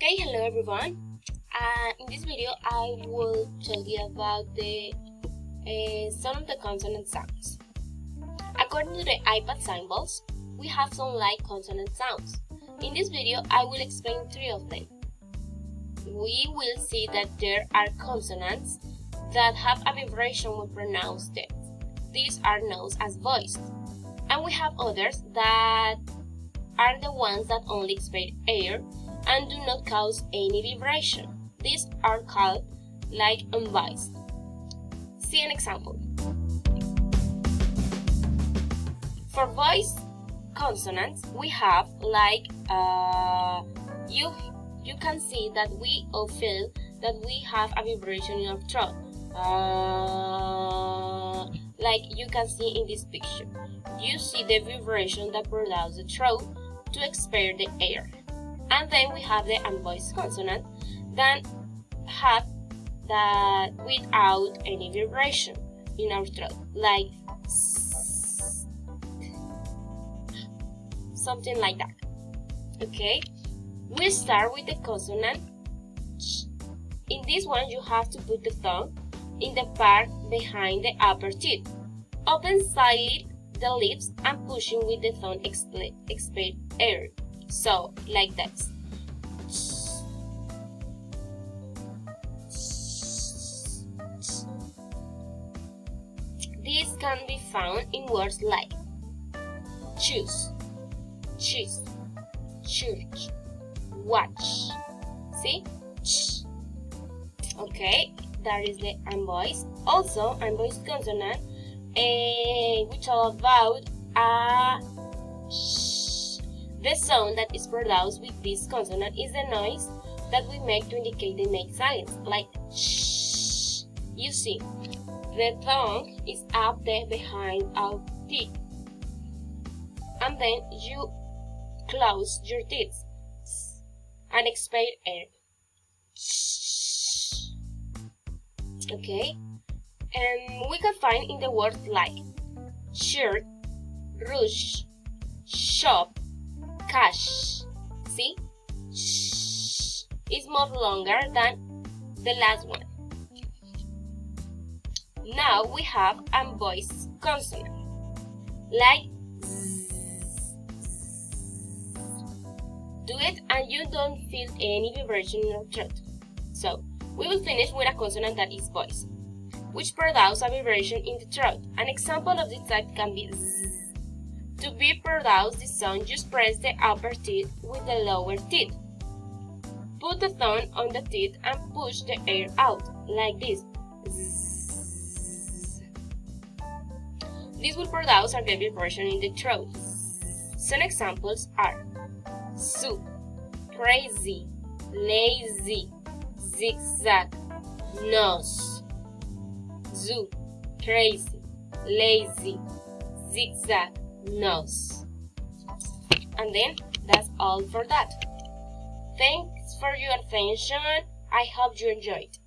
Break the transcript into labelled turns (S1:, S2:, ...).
S1: Okay, hello everyone. In this video, I will tell you about some of the consonant sounds. According to the iPad symbols, we have some like consonant sounds. In this video, I will explain 3 of them. We will see that there are consonants that have a vibration when pronounced. These are known as voiced. And we have others that are the ones that only expel air and do not cause any vibration. These are called like unvoiced. See an example. For voiced consonants, we have like you can see that we all feel that we have a vibration in our throat. Like you can see in this picture. You see the vibration that produces the throat to expel the air. And then we have the unvoiced consonant that have that without any vibration in our throat, like something like that. Okay, we start with the consonant ch. In this one, you have to put the tongue in the part behind the upper teeth. Open slightly the lips and pushing with the tongue expel air. So, like this. This can be found in words like choose, cheese, church, watch. See? Okay, that is the unvoiced. Also, unvoiced consonant, we talk about the sound that is produced with this consonant is the noise that we make to indicate the next silence, like shh. You see, the tongue is up there behind our teeth, and then you close your teeth and expel air. Okay, and we can find in the words like shirt, rush, shop, cash. See? Shh is more longer than the last one. Now we have unvoiced consonant like z. Do it and you don't feel any vibration in your throat. So we will finish with a consonant that is voiced, which produces a vibration in the throat. An example of this type can be z. To be produced the sound, just press the upper teeth with the lower teeth. Put the thumb on the teeth and push the air out, like this. Zzz. This will produce a vibration in the throat. Some examples are soup, crazy, lazy, zigzag, nose. Zoo, crazy, lazy, zigzag, nose. And then that's all for that. Thanks for your attention. I hope you enjoyed.